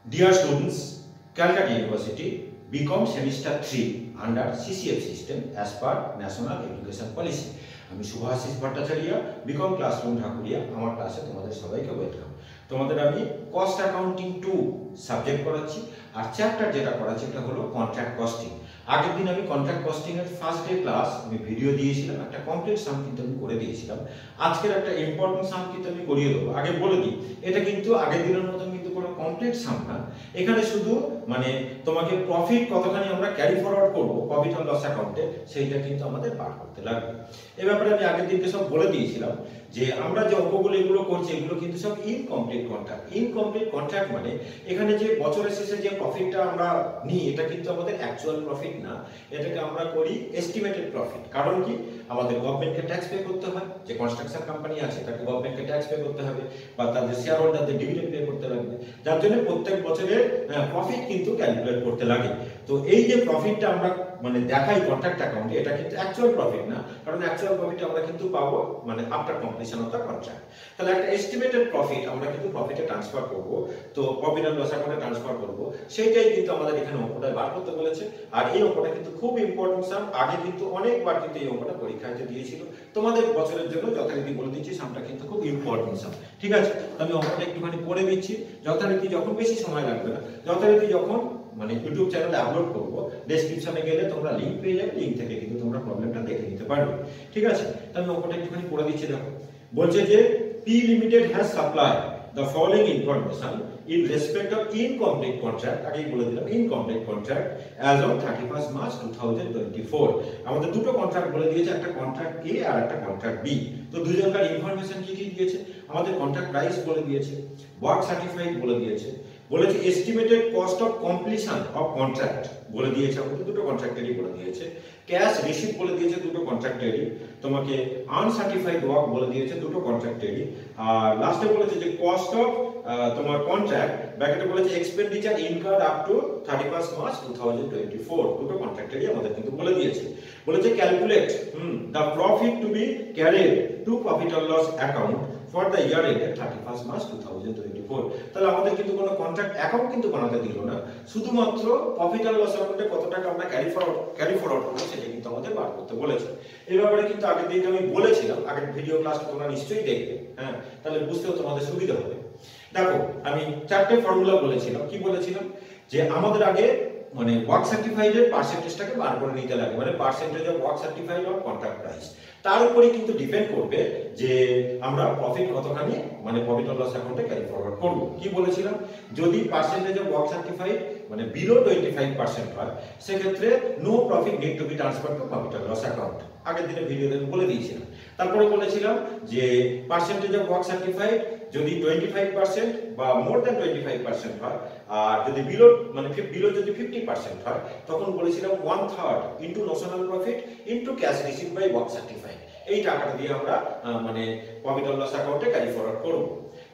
Dear students, Calcutta University BCom Semester 3 under CCF system as per National Education Policy. আমি Shubhashis Bhattacharya BCom classroom Dhakuria আমার ক্লাসে তোমাদের সবাইকে welcome. তোমাদের আমি কস্ট অ্যাকাউন্টিং 2 সাবজেক্ট পড়াচ্ছি আর চ্যাপ্টার যেটা পড়াচ্ছি এটা হলো কন্ট্রাক্ট কস্টিং। আগের দিন আমি কন্ট্রাক্ট কস্টিং এর ফার্স্ট ডে ক্লাস আমি ভিডিও দিয়েছিলাম, একটা কমপ্লিট সাম কিন্তু আমি করে দিয়েছিলাম। আজকের একটা ইম্পর্টেন্ট সাম কিন্তু আমি করিয়ে দেবো। আগে বলে দিই, এটা কিন্তু আগের দিনের মতো কিন্তু কোনো কমপ্লিট সাম না, এখানে শুধু মানে তোমাকে প্রফিট কতখানি আমরা ক্যারি ফরওয়ার্ড করবো প্রফিট অ্যান্ড লস অ্যাকাউন্টে সেইটা কিন্তু আমাদের বার করতে লাগবে। এই ব্যাপারে আমি আগের দিনকে সব বলে দিয়েছিলাম যে আমরা যে অঙ্কগুলো এগুলো করছি এগুলো কিন্তু সব ইনকমপ্লিট কন্ট্রাক্ট। ইনকমপ্লিট কন্ট্রাক্ট মানে এখানে যে বছরের শেষে যে প্রফিটটা আমরা নিই এটা কিন্তু আমাদের অ্যাকচুয়াল প্রফিট না, এটাকে আমরা করি এস্টিমেটেড প্রফিট। কারণ কি, আমাদের গভর্নমেন্টকে ট্যাক্স পে করতে হয়, যে কনস্ট্রাকশন কোম্পানি আছে তাকে গভর্নমেন্টকে ট্যাক্স পে করতে হবে বা তাদের শেয়ার হোল্ডারদের ডিভিডেন্ড পে করতে লাগবে, যার জন্য প্রত্যেক বছরের প্রফিট কিন্তু ক্যালকুলেট করতে লাগে। তো এই যে প্রফিটটা আমরা মানে দেখাই কন্ট্রাক্ট অ্যাকাউন্টে, এটা কিন্তু অ্যাকচুয়াল প্রফিট না, কারণ অ্যাকচুয়াল প্রফিট আমরা কিন্তু পাবো মানে after completion of the contract. তাহলে একটা এস্টিমেটেড প্রফিট আমরা কিন্তু প্রফিটে ট্রান্সফার করব, তো প্রফিট এন্ড লস অ্যাকাউন্টে ট্রান্সফার করব, সেইটাই কিন্তু আমাদের এখানে অঙ্কটা বার করতে বলেছে। আর এই অঙ্কটা কিন্তু খুব ইম্পর্টেন্ট সাম, আগে কিন্তু অনেকবার কিন্তু এই অঙ্কটা পরীক্ষায় দিয়েছিল, তোমাদের বছরের জন্য যথারীতি বলে দিচ্ছি সামটা কিন্তু খুব ইম্পর্টেন্ট সাম। ঠিক আছে, আমি অঙ্কটা একটুখানি পড়ে দিচ্ছি, যথারীতি যখন বেশি সময় লাগবে না, যথারীতি যখন মানে ইউটিউব চ্যানেলে আপলোড করব, ডেসক্রিপশনে গেলে তোমরা লিংক পেয়ে যাবে, লিংক থেকে কিন্তু তোমরা প্রবলেমটা দেখে নিতে পারবে। ঠিক আছে, আমি অঙ্কটা একটুখানি পড়ে দিচ্ছি। দেখো, বলছে যে P Limited has supplied the following information in respect of incomplete contract, আগেই বলে দিলাম incomplete contract as of 31st March 2024। আমাদের দুটো কন্ট্রাক্ট বলে দিয়েছে, একটা কন্ট্রাক্ট A আর একটা কন্ট্রাক্ট B। তো দুজনকার ইনফরমেশন কি কি দিয়েছে, আমাদের কন্ট্রাক্ট প্রাইস বলে দিয়েছে, ওয়ার্ক সার্টিফাইড বলে দিয়েছে, বলেছে estimated cost of completion of contract বলে দিয়েছে, আমাদের দুটো কন্ট্রাক্টেরই বলে দিয়েছে, ক্যাশ রিসিভ বলে দিয়েছে দুটো কন্ট্রাক্টেরই, তোমাকে আনসার্টিফাইড ওয়ার্ক বলে দিয়েছে দুটো কন্ট্রাক্টেরই, আর লাস্টে বলেছে যে কস্ট অফ তোমার কন্ট্রাক্ট ব্র্যাকেটে বলেছে expenditure incurred up to 31st March 2024, দুটো কন্ট্রাক্টেরই আমাদের কিন্তু বলে দিয়েছে। বলেছে calculate the profit to be carried to profit or loss account for the year ended 31st March 2024। তাহলে আমাদের কিন্তু কোনো কন্ট্রাক্ট অ্যাকাউন্ট কিন্তু বানাতে দিল না, শুধুমাত্র প্রফিট অর লস অ্যাকাউন্টে কত টাকা আমরা ক্যারি ফরওয়ার্ড করব সেটা কিন্তু আমাদের বার করতে বলেছে। এই ব্যাপারে কিন্তু আগের দিন আমি বলেছিলাম, আগের ভিডিও ক্লাস তোমরা নিশ্চয়ই দেখবে, হ্যাঁ, তাহলে বুঝতেও তোমাদের সুবিধা হবে। দেখো, আমি চারটে ফর্মুলা বলেছিলাম। কি বলেছিলাম, যে আমাদের আগে মানে ওয়ার্ক সার্টিফাইডের পার্সেন্টেজটাকে বার করে নিতে লাগে, মানে percentage of work certified of contract price, তার উপরে কিন্তু ডিপেন্ড করবে যে আমরা প্রফিট কতখানি মানে প্রফিট অর লস অ্যাকাউন্টে ক্যারি ফরওয়ার্ড করব। কি বলেছিলাম, যদি পার্সেন্টেজ অফ ওয়ার্ক সার্টিফাইড মানে বিলো 25% হয়, সেক্ষেত্রে no profit need to be transfer to profit or loss account, আগের দিনে ভিডিওতে আমি বলে দিয়েছিলাম। তারপরে বলেছিলাম যে পার্সেন্টেজ অফ ওয়ার্ক সার্টিফাইড যদি 25% বা মোর দ্যান 25% হয়, আর যদি বিলো মানে বিলো যদি 50% হয়, তখন বলেছিলাম 1/3 into notional profit into cash receive by work certified, এই টাকাটা দিয়ে আমরা মানে প্রফিট অর লস অ্যাকাউন্টে ক্যারি ফরওয়ার্ড করব।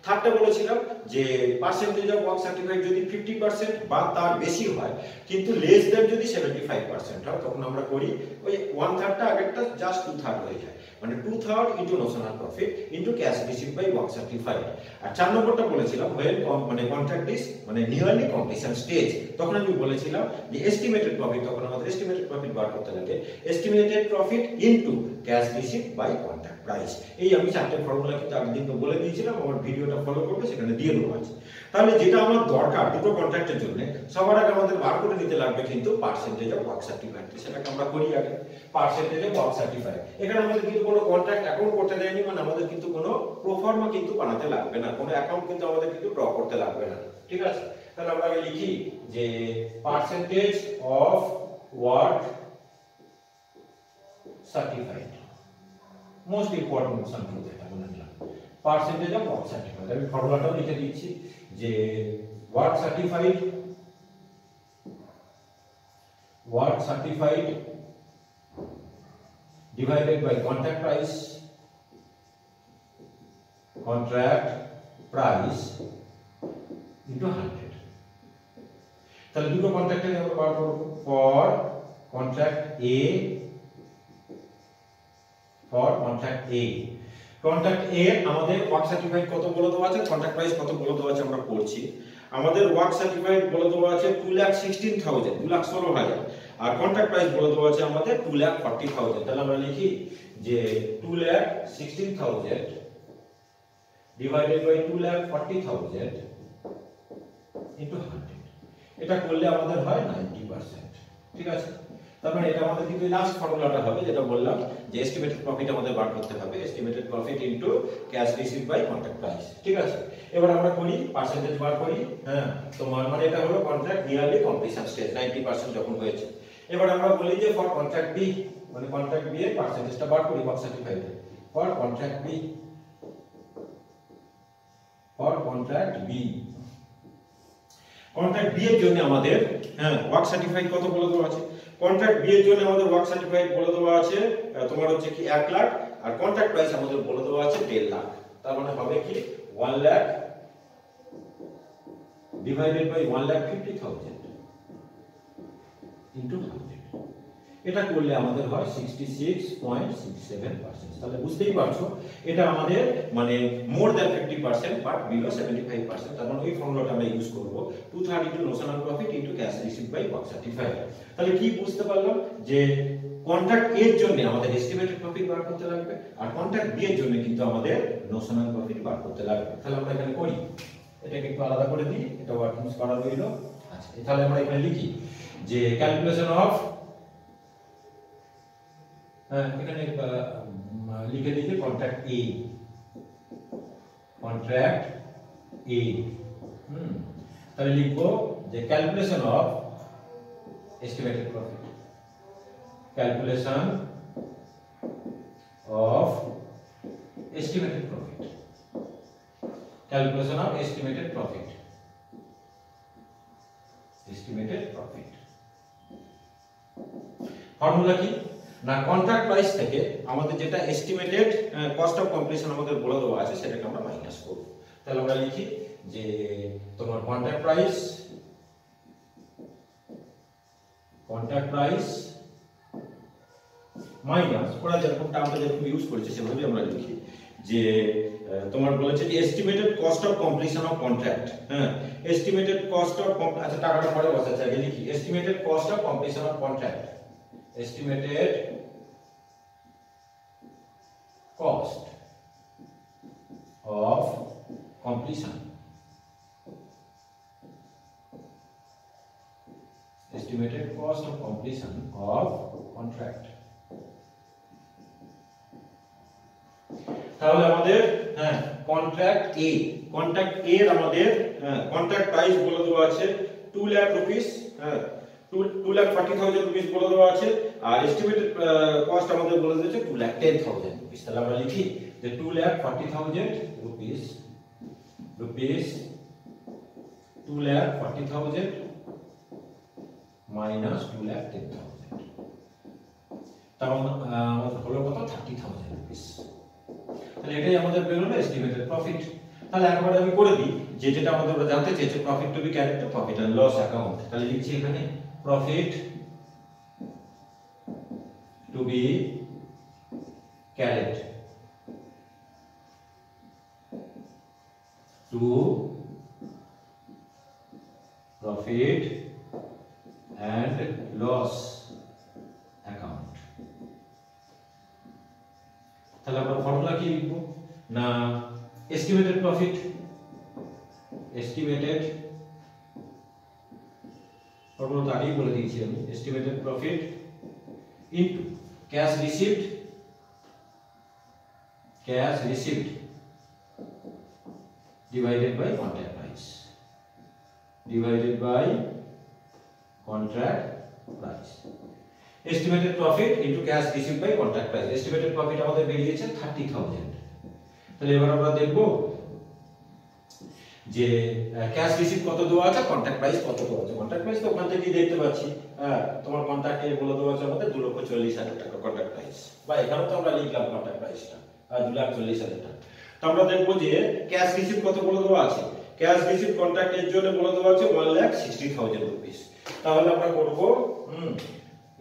থার্ডটা বলেছিলাম যে পার্সেন্টেজ অফ ওয়ার্ক সার্টিফাইড যদি 50% বা তার বেশি হয়, কিন্তু লেস দ্যান যদি 75% হয়, তখন আমরা করি ওই 1/3টা আগেরটা জাস্ট 2/3 হয়ে যায়, মানে 2/3 into notional profit into cash receive by work certified. আর 4 নম্বরটা বলেছিলাম ওয়েন মানে কন্ট্রাক্ট ইজ মানে নিয়ারলি কমপ্লিশন স্টেজ, তখন আমি বলেছিলাম যে এস্টিমেটেড প্রফিট, তখন আমাদের এস্টিমেটেড প্রফিট বার করতে লাগে, estimated profit into cash receive by contract price. এই আমি চারটে ফর্মুলা কিন্তু আগের দিন তো বলে দিয়েছিলাম, আমার ভিডিওটা ফলো করবে সেখানে দিয়ে দেবো আছে। তাহলে যেটা আমার দরকার দুটো কন্ট্রাক্টের জন্য, সবার আগে আমাদের বার করে নিতে লাগবে কিন্তু পার্সেন্টেজ অফ ওয়ার্ক সার্টিফাইড, সেটাকে আমরা করি আগে পার্সেন্টেজ অফ ওয়ার্ক সার্টিফাইড। এখানে আমাদের কিন্তু কোনো কন্ট্রাক্ট অ্যাকাউন্ট করতে দেয়নি, মানে আমাদের কিন্তু কোনো প্রোফর্মা কিন্তু বানাতে লাগবে না, কোনো অ্যাকাউন্ট কিন্তু আমাদের কিন্তু ড্র করতে লাগবে না। ঠিক আছে, তাহলে আমরা আগে লিখি যে percentage of work certified, most important something যেটা বলে দিলাম, পার্সেন্টেজ অফ ওয়ার্ক সার্টিফাইড। আমি ফর্মুলাটাও লিখে দিচ্ছি যে work certified divided by contract price into 100। তাহলে দুটো কন্ট্রাক্টে আমরা বার করব for contract A, contract A আমাদের ওয়ার্ক সার্টিফাইড কত বলে দেওয়া আছে, কন্ট্রাক্ট প্রাইস কত বলে দেওয়া আছে আমরা করছি। আমাদের ওয়ার্ক সার্টিফাইড বলে দেওয়া আছে 2,16,000 2,16,000 আর কন্ট্রাক্ট প্রাইস বলে দেওয়া আছে আমাদের 2,40,000। তাহলে আমরা লিখি যে 2,16,000 ডিভাইডেড বাই 2,40,000 ইনটু 100। এটা করলে আমাদের হয় 90%। ঠিক আছে, তার মানে এটা আমাদের কিন্তু লাস্ট ফর্মুলাটা হবে যেটা বললাম যে এস্টিমেটেড প্রফিট আমাদের বার করতে হবে, estimated profit into cash receive by contract price. ঠিক আছে, এবার আমরা করি পার্সেন্টেজ বার করি। হ্যাঁ, তো মানে এটা হলো কন্ট্রাক্ট নিয়ারলি কমপ্লিশন স্টেজ 90% যখন হয়েছে। এবার আমরা বলি যে ফর কন্ট্রাক্ট বি, মানে কন্ট্রাক্ট বি এর পার্সেন্টেজটা বার করি ওয়ার্ক সার্টিফাইডে। For contract B, for contract B, contract B এর জন্য আমাদের ওয়ার্ক সার্টিফাইড কত বলে দেওয়া আছে? কন্ট্রাক্ট বি এর জন্য আমাদের ওয়ার্ক সার্টিফাইড বলে দেওয়া আছে তোমার হচ্ছে কি 1 লাখ, আর কন্ট্রাক্ট প্রাইস আমাদের বলে দেওয়া আছে 1.5 লাখ। তার মানে হবে কি 1 লাখ ডিভাইডেড বাই 1,50,000 ইনটু 100। এটা করলে আমাদের হয় 66.67%। তাহলে বুঝতেই পারছো এটা আমাদের মানে মোর দ্যান 50% বাট বিলো 75%। তার মানে ওই ফর্মুলাটা আমরা ইউজ করব 232 notional profit into cash receive by work certified. তাহলে কি বুঝতে পারলাম যে কন্ট্রাক্ট এর জন্য আমাদের এস্টিমেটেড প্রফিট বার করতে লাগবে, আর কন্ট্রাক্ট বি এর জন্য কিন্তু আমাদের নোশনাল প্রফিট বার করতে লাগবে। তাহলে আমরা এখানে করি, এটাকে একটু আলাদা করে দিই, এটা ওয়ার্কিংস করা রইল। আচ্ছা, তাহলে আমরা এখানে লিখি যে ক্যালকুলেশন অফ, এখানে লিখে দিই যে কন্ট্রাক্ট এ, কন্ট্রাক্ট এ। তাহলে লিখবো যে calculation of estimated profit, calculation of estimated profit, calculation of estimated profit, estimated profit. Formula কি না, কন্ট্রাক্ট প্রাইস থেকে আমাদের যেটা এস্টিমেটেড কস্ট অফ কমপ্লিশন আমাদের বলে দেওয়া আছে সেটাকে আমরা মাইনাস করব। তাহলে আমরা লিখি যে তোমার contract price, contract price minus, ওরা যেরকম টার্মটা যেরকম ইউজ করেছে সেভাবেই আমরা লিখি যে তোমার বলেছে যে estimated cost of completion of contract. হ্যাঁ, এস্টিমেটেড কস্ট অফ, আচ্ছা টাকাটা পরে বসাচ্ছি, আগে লিখি estimated cost of completion of contract, estimated cost of completion, estimated cost of completion of contract। তাহলে আমাদের কন্ট্রাক্ট এ, কন্ট্রাক্ট এ এর আমাদের কন্ট্রাক্ট প্রাইস বলে দেওয়া আছে 2 লাখ রুপিস, 2,40,000 রুপিস বলে দেওয়া আছে, আর এস্টিমেটেড কস্ট আমাদের বলে দিয়েছে 2,10,000 রুপিস। তাহলে আমরা লিখি যে 2,40,000 রুপিস, 2,40,000 মাইনাস 2,10,000, তাহলে আমাদের হলো কত 30,000 রুপিস। তাহলে এটাই আমাদের বেরোলো এস্টিমেটেড প্রফিট। তাহলে একবারে আমি করে দিই যে যেটা আমাদের জানতে চেয়েছে profit to be carried to profit and loss account. তাহলে লিখছি এখানে profit to be carried to profit and loss account। তাহলে আমরা ফর্মুলা কি লিখবো না, এস্টিমেটেড প্রফিট, এস্টিমেটেড ফর্মুলা আগেই বলে দিয়েছি আমি, estimated profit into cash received, cash received divided by contract price, divided by contract price. Estimated profit into cash received by contract price, estimated profit আমাদের বেরিয়েছে 30,000। তাহলে এবার আমরা দেখব যে ক্যাশ রিসিভ কত দেওয়া আছে, কন্ট্রাক্ট প্রাইস কত দেওয়া আছে। কন্ট্রাক্ট প্রাইস তো ওখান থেকেই দেখতে পাচ্ছি, তোমার কন্ট্রাক্টে বলে দেওয়া আছে আমাদের 2,40,000 টাকা কন্ট্রাক্ট প্রাইস, বা এখানে তো আমরা লিখলাম কন্ট্রাক্ট প্রাইসটা 2,40,000 টাকা। তো আমরা দেখব যে ক্যাশ রিসিভ কত বলে দেওয়া আছে, ক্যাশ রিসিভ কন্ট্রাক্টের জন্য বলে দেওয়া আছে 1,60,000 রুপিস। তাহলে আমরা করব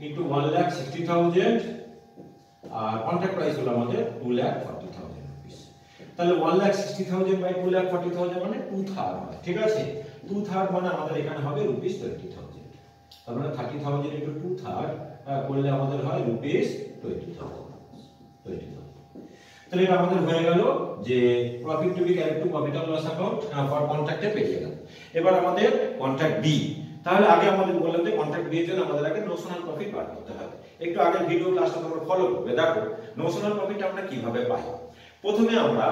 ইনটু 1,60,000 আর কন্ট্রাক্ট প্রাইস হলো আমাদের 2,40,000 রুপিস। তাহলে 1,60,000 বাই 2,40,000 মানে 2/3 হয়, ঠিক আছে। 2/3 মানে আমাদের এখানে হবে ₹20,000। তার মানে 30,000 ইনটু 2/3 করলে আমাদের হয় ₹20,000। তাহলে এটা আমাদের হয়ে গেল যে profit to be carried to profit and loss account for কন্ট্রাক্টে পেয়ে গেল। এবার আমাদের কন্ট্রাক্ট বি। তাহলে আগে আমাদের বললাম যে কন্ট্রাক্ট বি এর জন্য আমাদের আগে নোশনাল প্রফিট বার করতে হবে। একটু আগে ভিডিও ক্লাসটা তোমরা ফলো করবে, দেখো নোশনাল প্রফিটটা আমরা কিভাবে পাই। প্রথমে আমরা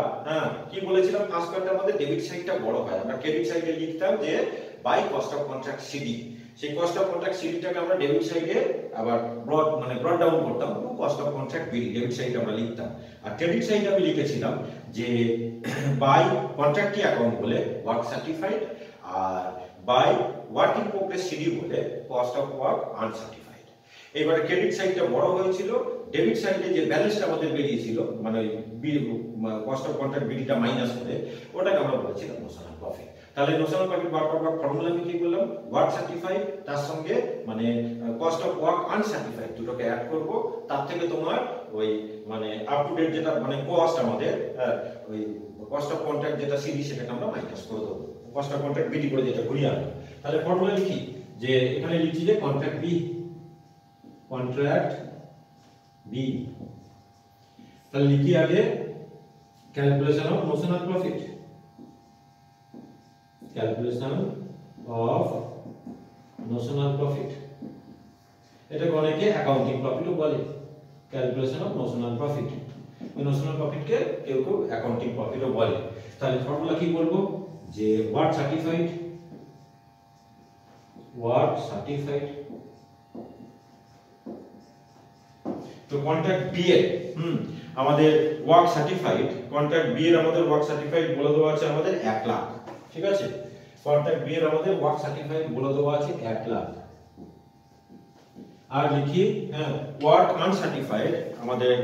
কি বলেছিলাম, ফার্স্ট পার্টে আমাদের ডেবিট সাইডটা বড় হয়, আমরা ক্রেডিট সাইডে লিখতাম যে by cost of contract CD. সেই কস্ট অফ কন্ট্রাক্ট সিডিটাকে আমরা ডেবিট সাইডে আবার ব্রড ডাউন করতাম to cost of contract bill, debit সাইডে আমরা লিখতাম। আর ক্রেডিট সাইডে আমি লিখেছিলাম যে বাই কন্ট্রাক্টি অ্যাকাউন্ট বলে ওয়ার্ক সার্টিফাইড, আর by work in progress CD বলে কস্ট অফ ওয়ার্ক আনসার্টিফাইড। এবারে ক্রেডিট সাইডটা বড় হয়েছিল, ডেবিট সাইডে যে ব্যালেন্সটা আমাদের বেরিয়েছিল মানে কস্ট অফ কন্ট্রাক্ট বিলটা মাইনাস করে, ওটাকে আমরা বলেছিলাম নোশনাল প্রফিট। তাহলে নোশনাল প্রফিট বার করবার ফর্মুলা আমি কি বললাম, ওয়ার্ক সার্টিফাইড তার সঙ্গে মানে কস্ট অফ ওয়ার্ক আনসার্টিফাইড দুটোকে অ্যাড করব, তার থেকে তোমার ওই মানে আপ টু ডেট যেটা মানে কস্ট আমাদের ওই কস্ট অফ কন্ট্রাক্ট যেটা সিডি সেটাকে আমরা মাইনাস করে দেবো, কস্ট অফ কন্ট্রাক্ট বিডি করে যেটা ঘুরিয়ে আনবো। তাহলে ফর্মুলা লিখি যে এখানে লিখছি যে কন্ট্রাক্ট বি, কন্ট্রাক্ট বি। তাহলে লিখি আগে calculation of notional profit, calculation of notional profit, এটাকে অনেকে অ্যাকাউন্টিং প্রফিটও বলে। Calculation of notional profit, notional প্রফিটকে কেউ কেউ অ্যাকাউন্টিং প্রফিটও বলে। তাহলে ফর্মুলা কি বলবো যে ওয়ার্ক সার্টিফাইড, ওয়ার্ক সার্টিফাইড। তো কন্ট্রাক্ট বি এর আমাদের ওয়ার্ক সার্টিফাইড, কন্ট্রাক্ট বি এর আমাদের ওয়ার্ক সার্টিফাইড বলে দেওয়া আছে আমাদের 1 লাখ, ঠিক আছে। কন্ট্রাক্ট বি এর আমাদের ওয়ার্ক সার্টিফাইড বলে দেওয়া আছে 1 লাখ। আর লিখি ওয়ার্ক আনসার্টিফাইড, আমাদের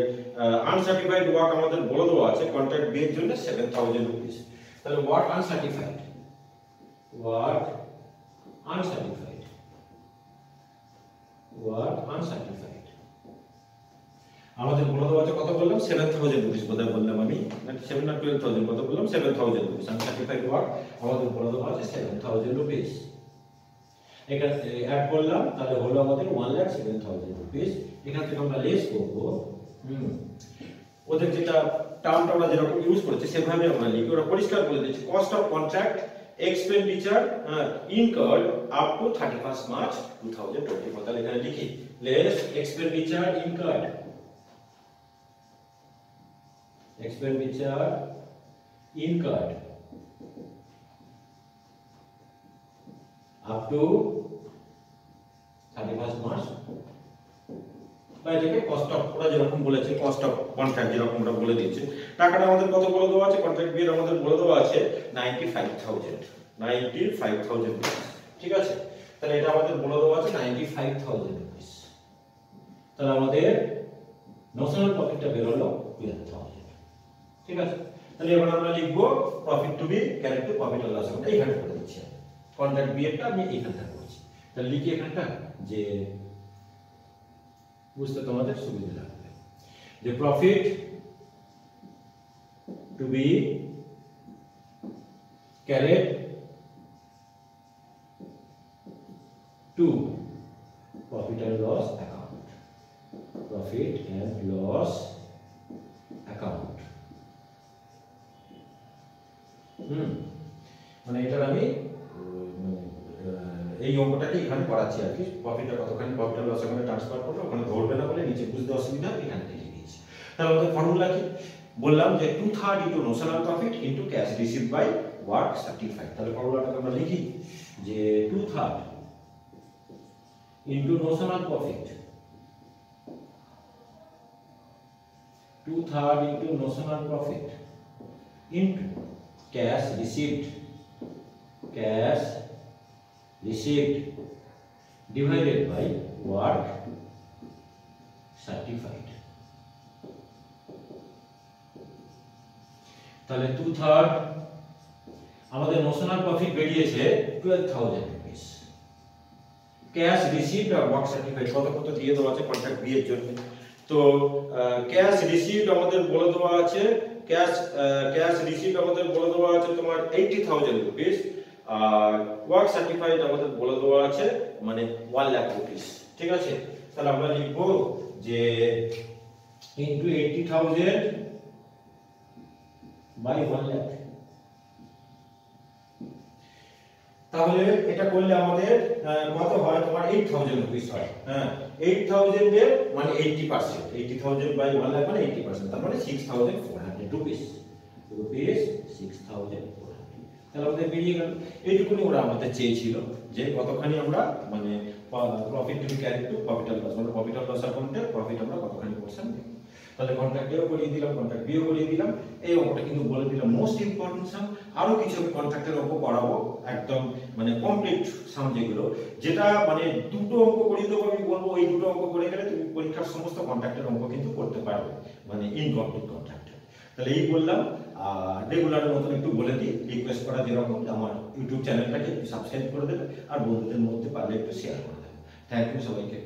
আনসার্টিফাইড ওয়ার্ক আমাদের বলে দেওয়া আছে কন্ট্রাক্ট বি এর জন্য 7,000 রুপিস। তাহলে ওয়ার্ক আনসার্টিফাইড, ওয়ার্ক আনসার্টিফাইড, ওয়ার্ক আনসার্টিফাইড আমাদের বলে দেওয়া আছে কত বললাম, 7,000 রুপিস বোধহয় বললাম আমি, 7 না 12,000 কত বললাম, 7,000 রুপিস। আনসার্টিফাইড ওয়ার্ক আমাদের বলে দেওয়া আছে 7,000 রুপিস। এখানে অ্যাড করলাম, তাহলে হলো আমাদের 1,07,000 রুপিস। এখান থেকে আমরা লেস করব, ওদের যেটা টার্মটা আমরা যেরকম ইউজ করেছি সেভাবে আমরা লিখি, ওরা পরিষ্কার বলে দিচ্ছে cost of contract expenditure incurred up to 31 March 2024। তাহলে এখানে লিখি less expenditure incurred, expenditure incurred up to 31st March বা এটাকে কস্ট অফ, ওরা যেরকম বলেছে কস্ট অফ কন্ট্রাক্ট যেরকম ওরা বলে দিচ্ছে। টাকাটা আমাদের কত বলে দেওয়া আছে, কন্ট্রাক্ট বি এর আমাদের বলে দেওয়া আছে 95,000, ঠিক আছে। তাহলে এটা আমাদের বলে দেওয়া আছে 95,000 রুপিস। তাহলে আমাদের নোশনাল প্রফিটটা বের হলো 12,000, ঠিক আছে। তাহলে এবার আমরা লিখবো profit to be carried to profit and loss account, এইখানে করে দিচ্ছি কন্ট্রাক্ট বি এরটা আমি এইখানটা করছি। তাহলে লিখি এখানটা যে বুঝতে তোমাদের সুবিধা লাগবে যে profit to be carried to profit and loss account, profit and loss account. মানে এটা আমি এই অঙ্কটাকে এখানে করাচ্ছি আর কি, প্রফিটটা কতখানি প্রফিট অ্যান্ড লস অ্যাকাউন্টে ট্রান্সফার করব, ওখানে ধরবে না বলে নিচে বুঝতে অসুবিধা এখানে লিখে দিয়েছি। তাহলে আমাদের ফর্মুলা কি বললাম যে 2/3 into notional profit into cash received by work certified. তাহলে ফর্মুলাটাকে আমরা লিখি যে 2/3 into notional profit, 2/3 into notional profit into cash received, cash received divided by work certified। তাহলে 2/3 আমাদের নোশনাল প্রফিট বেরিয়েছে 12,000 রুপিস, ক্যাশ রিসিভড আর ওয়ার্ক সার্টিফাইড কত কত দিয়ে দেওয়া আছে কন্ট্রাক্ট বি এর জন্য। তো ক্যাশ রিসিভড আমাদের বলে দেওয়া আছে ক্যাশ রিসিপ্ট আমাদের বলে দেওয়া আছে তোমার 80,000 রুপিস, আর ওয়ার্ক সার্টিফাইড আমাদের বলে দেওয়া আছে মানে 1 লাখ রুপিস। ঠিক আছে, তাহলে আমরা লিখবো যে ইনটু 80,000 বাই 1 লাখ। তাহলে এটা করলে আমাদের কত হয় তোমার 8,000 রুপিস হয়। হ্যাঁ, 8,000 এর মানে 80%, 80,000 বাই 1 লাখ মানে 80%, তার মানে 6,400 রুপিস, 6,400। তাহলে আমাদের বেরিয়ে গেল। এইটুকুনি ওরা আমাদের চেয়েছিল যে কতখানি আমরা মানে profit to be carried to profit and loss, মানে প্রফিট অ্যান্ড লস অ্যাকাউন্টে প্রফিট আমরা কতখানি পার্সেন্ট দেব। তাহলে কন্ট্রাক্ট এও করিয়ে দিলাম, কন্ট্রাক্ট বিও করিয়ে দিলাম। এই অঙ্কটা কিন্তু বলে দিলাম মোস্ট ইম্পর্টেন্ট সাম। আরো কিছু আমি কন্ট্রাক্টের অঙ্ক করাবো, একদম মানে কমপ্লিট সাম যেগুলো, যেটা মানে দুটো অঙ্ক করিয়ে দেবো। আমি বলবো এই দুটো অঙ্ক করে গেলে তুমি পরীক্ষার সমস্ত কন্ট্রাক্টের অঙ্ক কিন্তু করতে পারবে, মানে ইনকমপ্লিট কন্ট্রাক্টে। তাহলে এই বললাম। আর রেগুলারের মতন একটু বলে দিই, রিকোয়েস্ট করা যেরকম আমার ইউটিউব চ্যানেলটাকে সাবস্ক্রাইব করে দেবে, আর বন্ধুদের মধ্যে পারলে একটু শেয়ার করে দেবে। থ্যাংক ইউ সবাইকে।